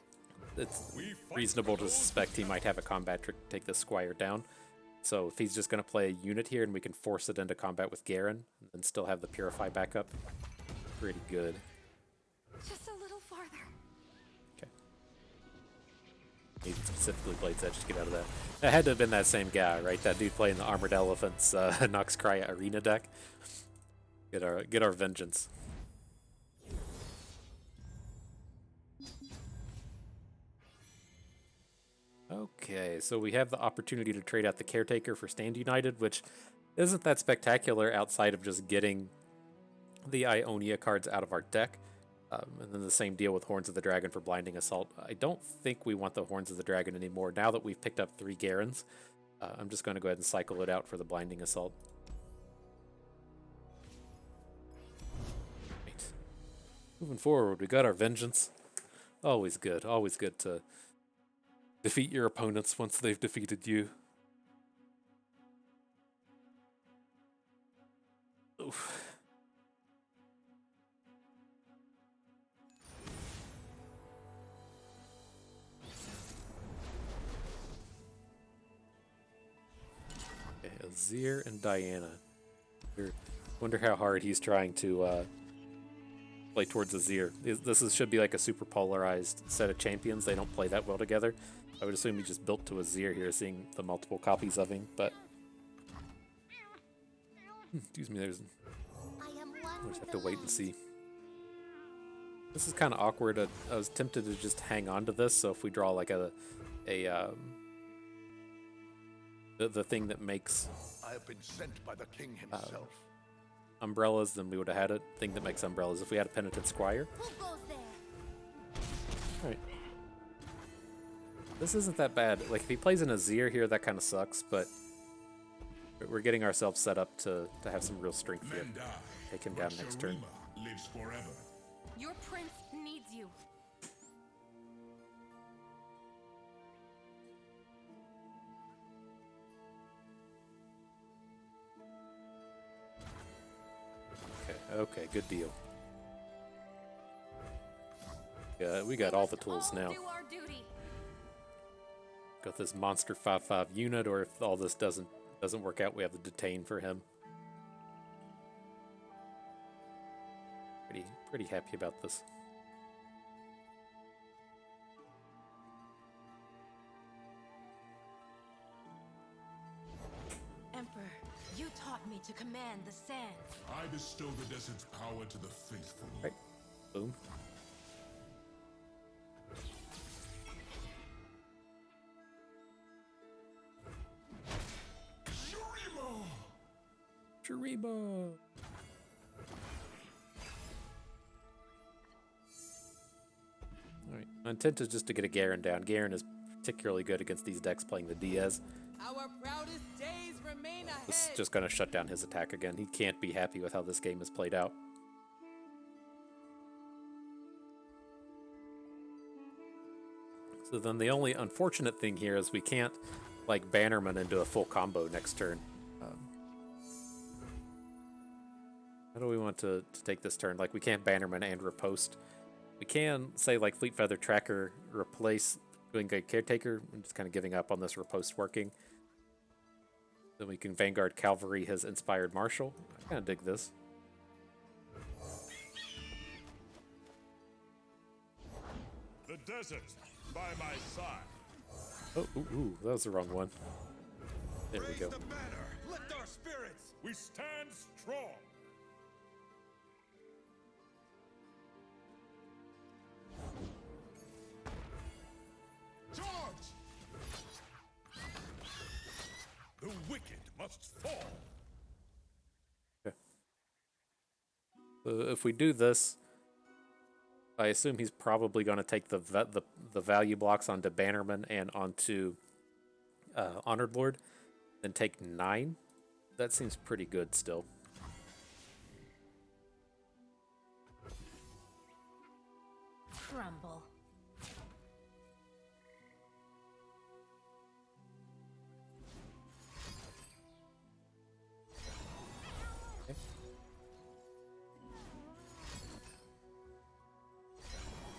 It's reasonable to suspect he might have a combat trick to take this squire down. So if he's just going to play a unit here and we can force it into combat with Garen and still have the Purify backup, pretty good. Just a little farther. Okay. Need specifically Blade's Edge to get out of that. That had to have been that same guy, right? That dude playing the Armored Elephants Nox Crya Arena deck. Get our vengeance. Okay, so we have the opportunity to trade out the Caretaker for Stand United, which isn't that spectacular outside of just getting the Ionia cards out of our deck. And then the same deal with Horns of the Dragon for Blinding Assault. I don't think we want the Horns of the Dragon anymore. Now that we've picked up 3 Garens, I'm just going to go ahead and cycle it out for the Blinding Assault. Right. Moving forward, we got our Vengeance. Always good to defeat your opponents once they've defeated you. Oof. Okay, Azir and Diana. Wonder how hard he's trying to play towards Azir. Should be like a super polarized set of champions. They don't play that well together. I would assume he just built to Azir here, seeing the multiple copies of him, but excuse me, we'll just have to wait and see. This is kind of awkward. I was tempted to just hang on to this, so if we draw like the thing that makes I have been sent by the king himself. umbrellas, then we would have had a thing that makes umbrellas. If we had a Penitent Squire. Who goes there? Alright. This isn't that bad. Like, if he plays an Azir here, that kind of sucks, but we're getting ourselves set up to have some real strength here. Men die, Take him but down next turn. Shurima lives forever. Your prince needs you. Okay, good deal. Yeah, we got all the tools now. Do our duty. Got this monster 5/5 unit, or if all this doesn't work out, we have the detain for him. Pretty happy about this. Emperor, you taught me to command the sands. I bestow the desert's power to the faithful. Right. Boom. Shurima! Alright, my intent is just to get a Garen down. Garen is particularly good against these decks playing the Diaz. Our proudest days remain ahead. This is just going to shut down his attack again. He can't be happy with how this game is played out. So then the only unfortunate thing here is we can't, like, Bannerman into a full combo next turn. How do we want to take this turn? Like, we can't Bannerman and Riposte. We can say, like, Fleet Feather Tracker, replace doing good Caretaker. I'm just kind of giving up on this Riposte working. Then we can Vanguard Cavalry his Inspired Marshal. I kind of dig this. The desert by my side. Oh, ooh, that was the wrong one. There we Raise go. the banner! Lift our spirits! We stand strong. Charge! The wicked must fall. So if we do this, I assume he's probably going to take the value blocks onto Bannerman and onto Honored Lord. then take 9. That seems pretty good still. Crumble.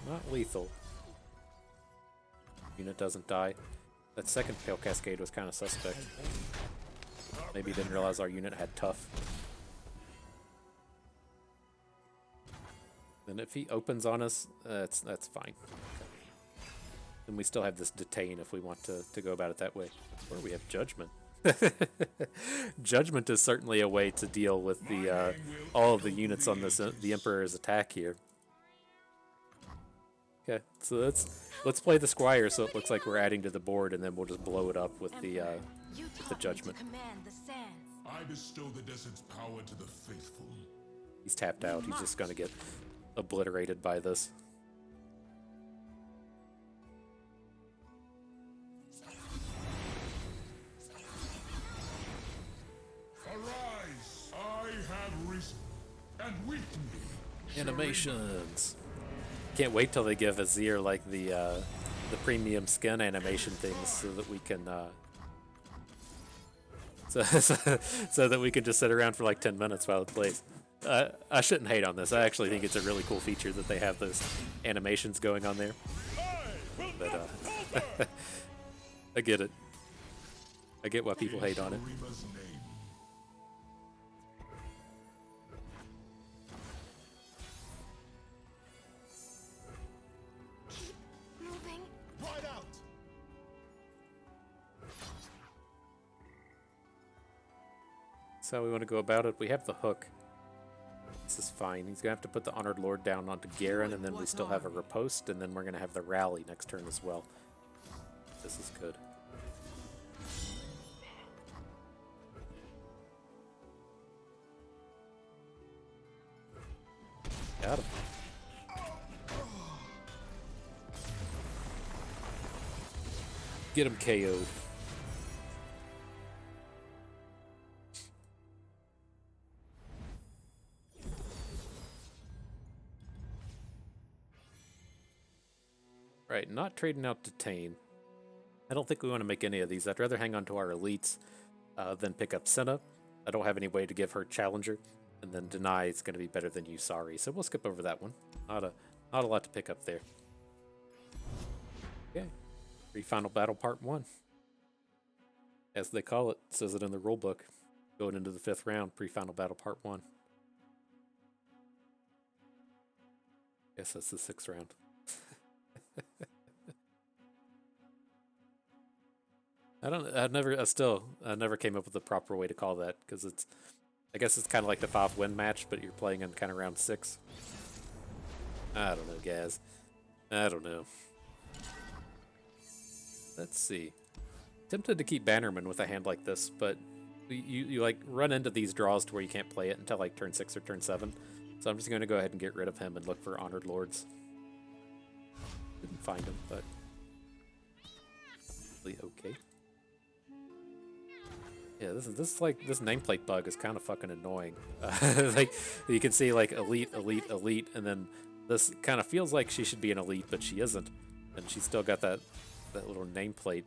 Not lethal. Unit doesn't die. That second Pale Cascade was kind of suspect. Maybe didn't realize our unit had tough. And if he opens on us, that's fine. Then we still have this detain if we want to go about it that way. Or we have Judgment. Judgment is certainly a way to deal with the all of the units on this the Emperor's attack here. Okay, so let's play the Squire so it looks like we're adding to the board, and then we'll just blow it up with the Judgment. I bestow the desert's power to the faithful. He's tapped out. He's just gonna get obliterated by this. Arise! I have risen, and with me Animations. Can't wait till they give Azir like the premium skin animation things, so that we can so that we can just sit around for like 10 minutes while it plays. I shouldn't hate on this. I actually think it's a really cool feature that they have those animations going on there. But I get it. I get why people hate on it. Shurima's name. Moving. Right out! That's how we want to go about it. We have the hook. This is fine. He's going to have to put the Honored Lord down onto Garen, and then we still have a riposte, and then we're going to have the rally next turn as well. This is good. Got him. Get him KO'd. Right, not trading out Detain. I don't think we want to make any of these. I'd rather hang on to our elites than pick up Senna. I don't have any way to give her Challenger. And then Deny is going to be better than you, sorry. So we'll skip over that one. Not a lot to pick up there. Okay. Pre-final battle part 1. As they call it, says it in the rulebook. Going into the 5th round, pre-final battle part 1. Guess that's the 6th round. I never came up with a proper way to call that, because I guess it's kind of like the 5-win match, but you're playing in kind of round 6. I don't know, guys. I don't know. Let's see. Tempted to keep Bannerman with a hand like this, but you like run into these draws to where you can't play it until like turn 6 or turn 7. So I'm just going to go ahead and get rid of him and look for Honored Lords. Didn't find him, but really okay. Yeah, this nameplate bug is kind of fucking annoying. Like you can see like elite, elite, elite, and then this kind of feels like she should be an elite, but she isn't, and she's still got that little nameplate.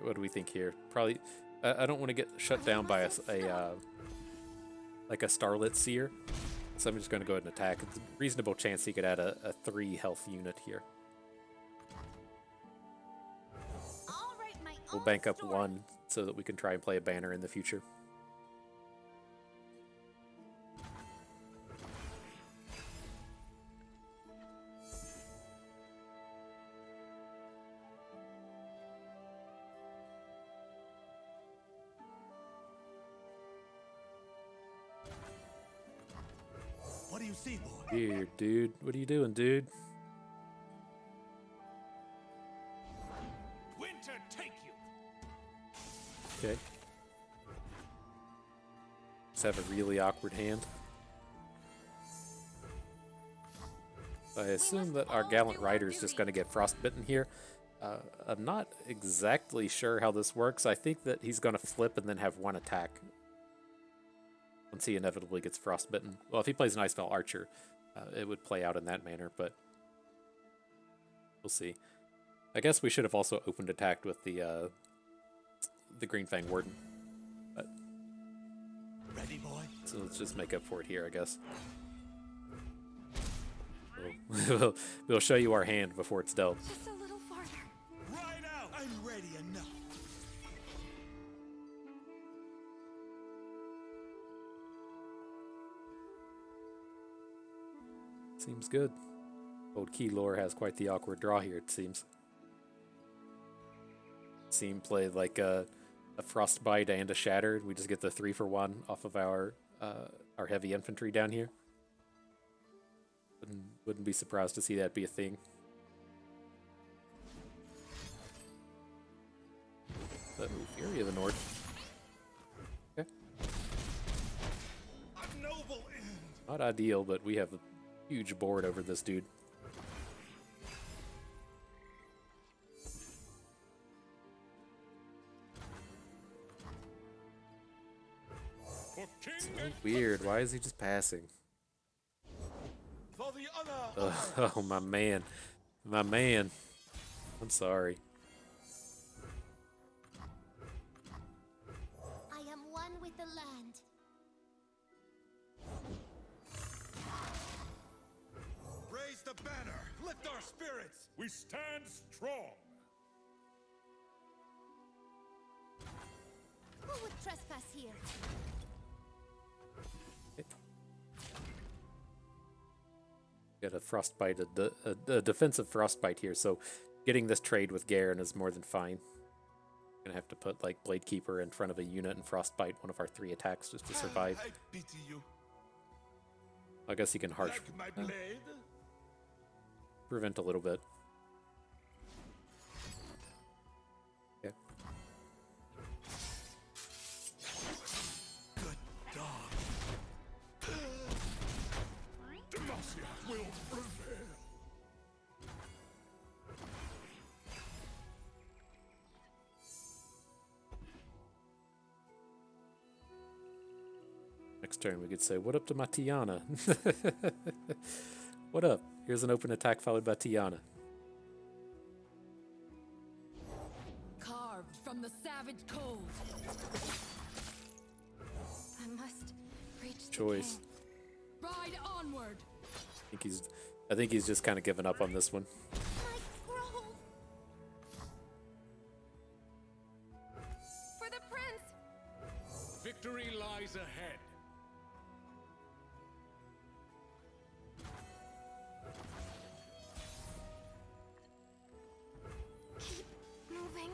What do we think here? Probably, I don't want to get shut down by like a Starlit Seer, so I'm just going to go ahead and attack. It's a reasonable chance he could add a 3 health unit here. We'll bank up 1 so that we can try and play a banner in the future. What do you see, boy? Here, dude. What are you doing, dude? Winter take you. Okay. Let's have a really awkward hand. I assume that our Gallant Rider is just going to get frostbitten here. I'm not exactly sure how this works. I think that he's going to flip and then have one attack once he inevitably gets frostbitten. Well, if he plays an Ice Spell Archer, it would play out in that manner, but we'll see. I guess we should have also opened attacked with the Green Fang Warden. But, Ready, boy? so let's just make up for it here, I guess. We'll show you our hand before it's dealt. Just a little farther. Right out! I'm ready enough. Seems good. Old Keylor has quite the awkward draw here, it seems. Seem played like a Frostbite and a Shattered. We just get the 3-for-1 off of our heavy infantry down here. Wouldn't be surprised to see that be a thing. The Fury of the North. Okay. A noble end. Not ideal, but we have a huge board over this dude. For king So and weird. Why is he just passing? For the honor. Oh, my man. My man. I'm sorry. I am one with the land. Raise the banner. Lift our spirits. we stand strong. Who would trespass here? Got a Frostbite, a defensive Frostbite here, so getting this trade with Garen is more than fine. Gonna have to put like Blade Keeper in front of a unit and Frostbite one of our 3 attacks just to survive. I pity you. I guess he can harsh Like my blade. prevent a little bit. Okay. Good dog. Demacia will prevail. Next turn we could say, what up to my Tiana? What up? Here's an open attack followed by Tiana. Carved from the savage cold. I must reach the Choice. king. Ride onward. I think he's just kind of given up on this one. My scroll. For the prince. Victory lies ahead. Keep moving.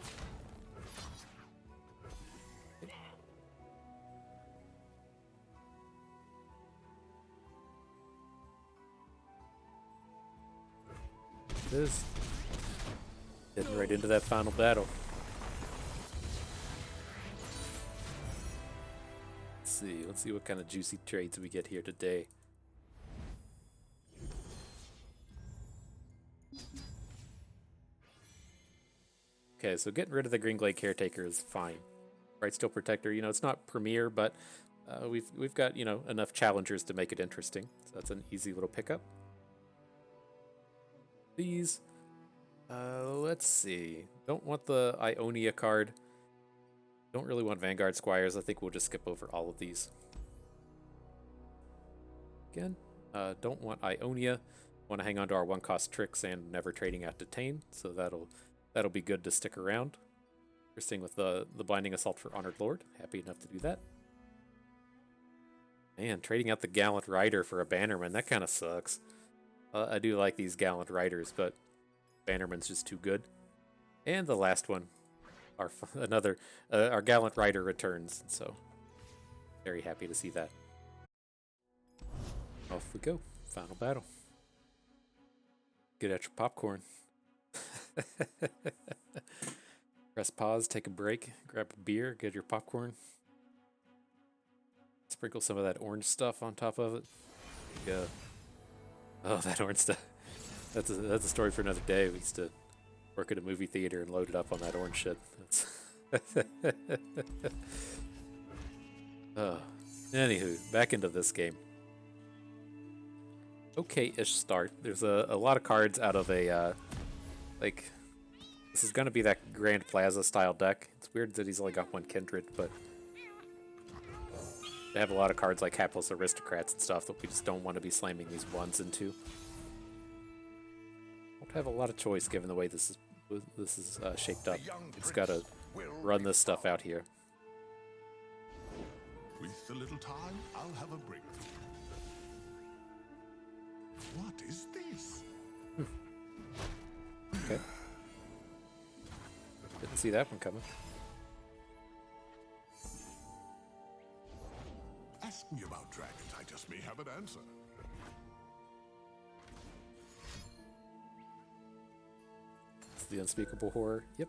It is. Getting right into that final battle. Let's see what kind of juicy trades we get here today. Okay, so getting rid of the Greenglade Caretaker is fine. Bright Steel Protector, you know, it's not premier, but we've got, you know, enough challengers to make it interesting. So that's an easy little pickup. These, let's see. Don't want the Ionia card. Don't really want Vanguard Squires. I think we'll just skip over all of these. Again, don't want Ionia. Want to hang on to our 1-cost tricks and never trading out Detain, so that'll be good to stick around. Interesting with the Blinding Assault for Honored Lord. Happy enough to do that. Man, trading out the Gallant Rider for a Bannerman, that kind of sucks. I do like these Gallant Riders, but Bannerman's just too good. And the last one, our Gallant Rider returns, so very happy to see that. Off we go, final battle. Get out your popcorn. Press pause, take a break, grab a beer, get your popcorn. Sprinkle some of that orange stuff on top of it. Oh, that orange stuff. That's a story for another day. We used to work at a movie theater and loaded up on that orange shit. That's Anywho, back into this game. Okay-ish start. There's a lot of cards out of a, like, this is going to be that Grand Plaza style deck. It's weird that he's only got one Kindred, but they have a lot of cards like Hapless Aristocrats and stuff that we just don't want to be slamming these ones into. Don't have a lot of choice given the way this is shaped up. Just got to run this stuff out here. With a little time, I'll have a breakthrough. What is this? Okay. Didn't see that one coming. Ask me about dragons. I just may have an answer. It's the unspeakable horror. Yep.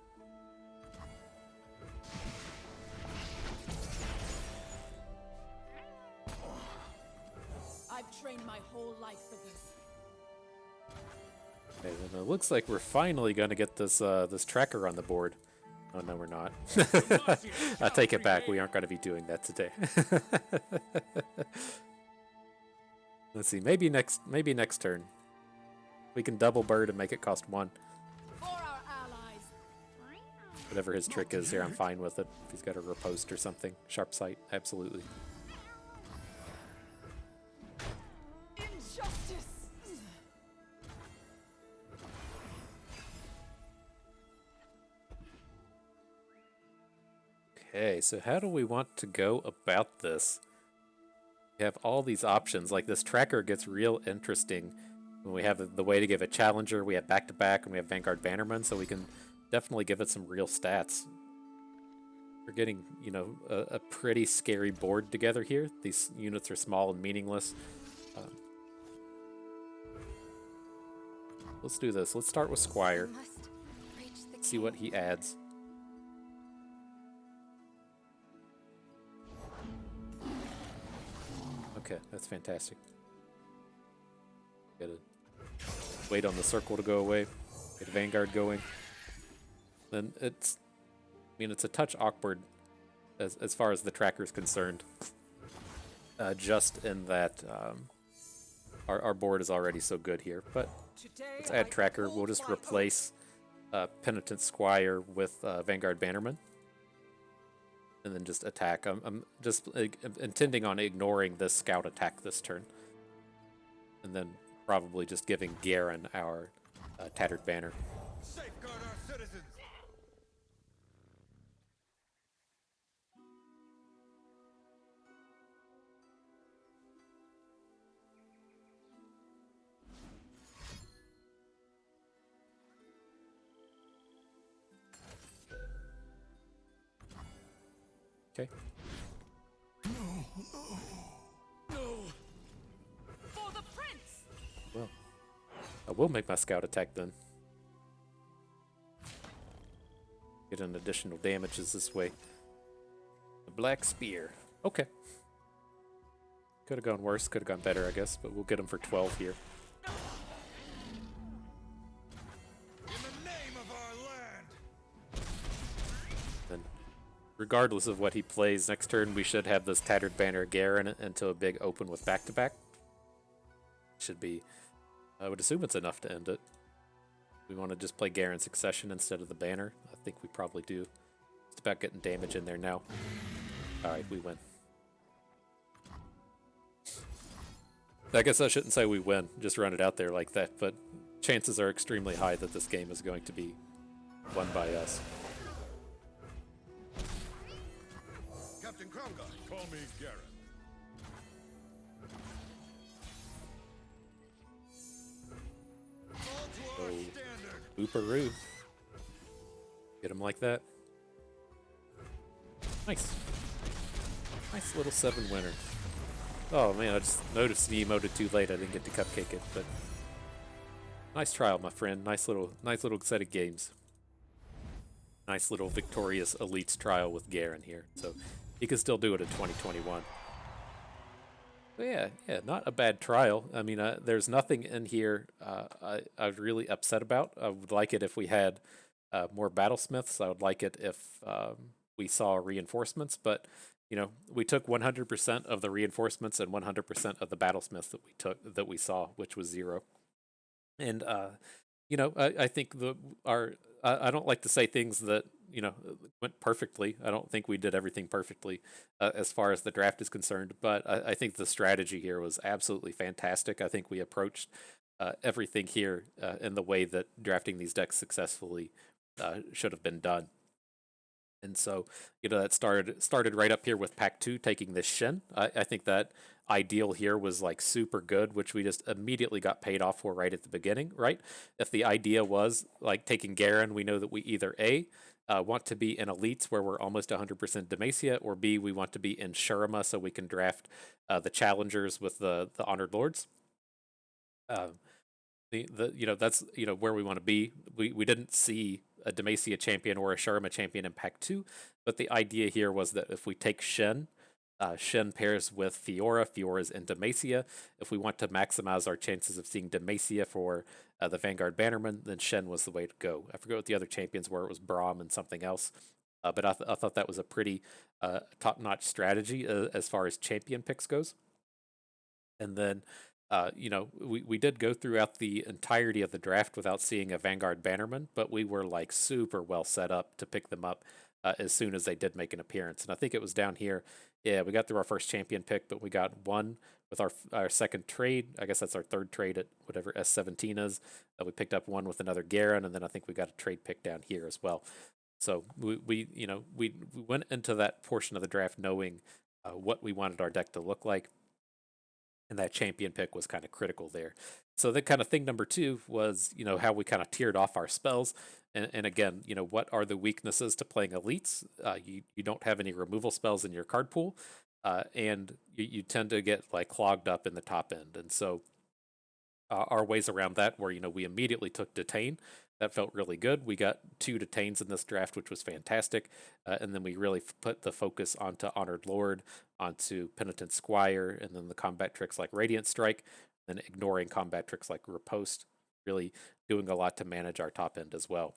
I've trained my whole life for this. Okay, then it looks like we're finally going to get this this tracker on the board. Oh no, we're not. I take it back. We aren't going to be doing that today. Let's see. Maybe next turn. We can double bird and make it cost 1. For our allies. Whatever his trick is here, I'm fine with it. If he's got a riposte or something, sharp sight, absolutely. Injustice. Okay, so how do we want to go about this? We have all these options. Like, this tracker gets real interesting when we have the way to give a challenger, we have back-to-back, and we have Vanguard Bannerman, so we can definitely give it some real stats. We're getting, you know, a pretty scary board together here. These units are small and meaningless. Let's do this. Let's start with Squire. Must reach the See what he adds. Okay, that's fantastic. Gotta wait on the circle to go away. Get Vanguard going. Then it's, I mean, it's a touch awkward as far as the tracker is concerned. Just in that our board is already so good here. But let's add tracker. We'll just replace Penitent Squire with Vanguard Bannerman. And then just attack. I'm just intending on ignoring this scout attack this turn. And then probably just giving Garen our Tattered Banner. Safeguard our citizens. Okay. For the prince. Well, I will make my scout attack then. Get an additional damages this way. The Black Spear. Okay. Could have gone worse, could have gone better, I guess, but we'll get him for 12 here. In the name of our land. Then, regardless of what he plays, next turn we should have this Tattered Banner Garen into a big open with back-to-back. Should be, I would assume it's enough to end it. We want to just play Garen Succession instead of the banner. I think we probably do. It's about getting damage in there now. Alright, we win. I guess I shouldn't say we win, just run it out there like that, but chances are extremely high that this game is going to be won by us. Captain Kronga. Call me Garen. All to our standard. Ooparoo. Get him like that. Nice. Nice little 7 winner. Oh man, I just noticed the emoted too late. I didn't get to cupcake it, but nice trial, my friend. Nice little set of games. Nice little victorious elites trial with Garen here. So he can still do it in 2021. Yeah, not a bad trial. I mean, there's nothing in here I'm really upset about. I would like it if we had more battlesmiths. I would like it if we saw reinforcements, but we took 100% of the reinforcements and 100% of the battlesmiths that we saw, which was 0. And I think I don't like to say things that went perfectly. I don't think we did everything perfectly as far as the draft is concerned, but I think the strategy here was absolutely fantastic. I think we approached everything here in the way that drafting these decks successfully should have been done. And so, that started right up here with Pack 2 taking this Shen. I think that ideal here was like super good, which we just immediately got paid off for right at the beginning, right? If the idea was like taking Garen, we know that we either A, want to be in elites where we're almost 100% Demacia, or B, we want to be in Shurima so we can draft the challengers with the honored lords. That's where we want to be. We didn't see a Demacia champion or a Shurima champion in Pack 2, but the idea here was that if we take Shen, Shen pairs with Fiora. Fiora's in Demacia. If we want to maximize our chances of seeing Demacia for the Vanguard Bannerman, then Shen was the way to go. I forget what the other champions were. It was Braum and something else. But I thought that was a pretty top-notch strategy as far as champion picks goes. And then, we did go throughout the entirety of the draft without seeing a Vanguard Bannerman, but we were like super well set up to pick them up as soon as they did make an appearance. And I think it was down here. Yeah, we got through our first champion pick, but we got one with our second trade. I guess that's our third trade at whatever S17 is. We picked up one with another Garen, and then I think we got a trade pick down here as well. So we went into that portion of the draft knowing what we wanted our deck to look like, and that champion pick was kind of critical there. So then kind of thing number 2 was, how we kind of tiered off our spells. And again, what are the weaknesses to playing elites? You don't have any removal spells in your card pool, and you tend to get like clogged up in the top end. And so our ways around that were, we immediately took Detain. That felt really good. We got 2 Detains in this draft, which was fantastic. And then we really put the focus onto Honored Lord, onto Penitent Squire, and then the combat tricks like Radiant Strike, and ignoring combat tricks like Riposte, really doing a lot to manage our top end as well.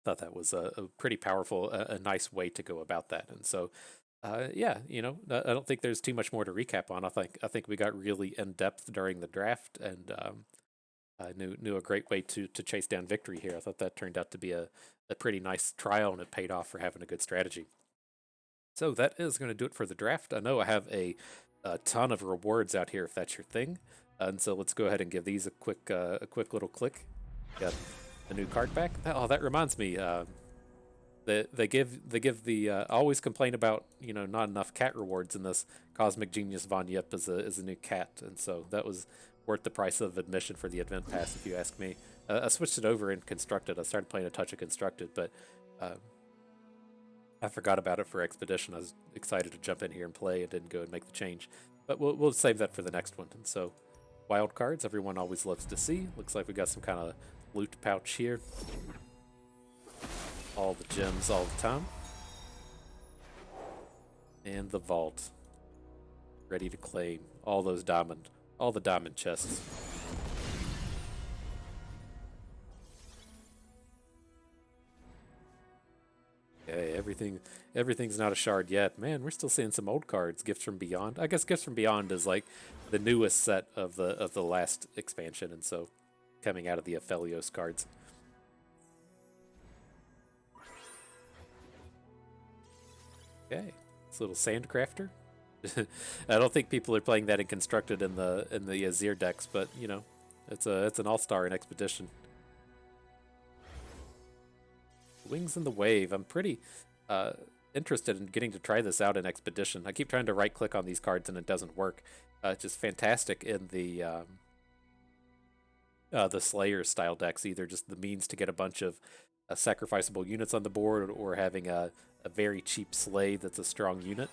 Thought that was a pretty powerful, a nice way to go about that. And so, I don't think there's too much more to recap on. I think we got really in depth during the draft, and I knew a great way to chase down victory here. I thought that turned out to be a pretty nice trial, and it paid off for having a good strategy. So that is going to do it for the draft. I know I have a ton of rewards out here if that's your thing, and so let's go ahead and give these a quick little click. Got a new card back. Oh, that reminds me. They give the I always complain about not enough cat rewards in this. Cosmic Genius Von Yip is a new cat, and so that was worth the price of admission for the event pass, if you ask me. I switched it over in Constructed. I started playing a touch of Constructed, but I forgot about it for Expedition. I was excited to jump in here and play and didn't go and make the change. But we'll save that for the next one. And so, wild cards, everyone always loves to see. Looks like we got some kind of loot pouch here. All the gems all the time. And the vault. Ready to claim all the diamond chests. Okay, everything's not a shard yet. Man, we're still seeing some old cards. Gifts from Beyond. I guess Gifts from Beyond is like the newest set of the last expansion, and so coming out of the Aphelios cards. Okay, this little Sandcrafter. I don't think people are playing that in Constructed in the Azir decks, but it's an all-star in Expedition. Wings in the Wave. I'm pretty interested in getting to try this out in Expedition. I keep trying to right-click on these cards and it doesn't work. It's just fantastic in the Slayer style decks. Either just the means to get a bunch of sacrificable units on the board, or having a very cheap Slay that's a strong unit.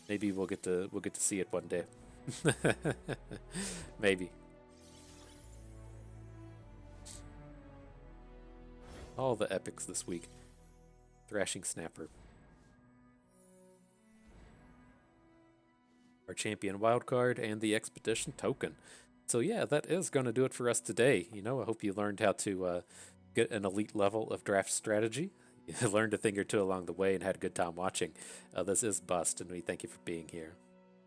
Maybe we'll get to see it one day. Maybe. All the epics this week. Thrashing Snapper. our champion wildcard, and the expedition token. So yeah, that is going to do it for us today. You know, I hope you learned how to get an elite level of draft strategy. You learned a thing or two along the way and had a good time watching. This is Bust, and we thank you for being here.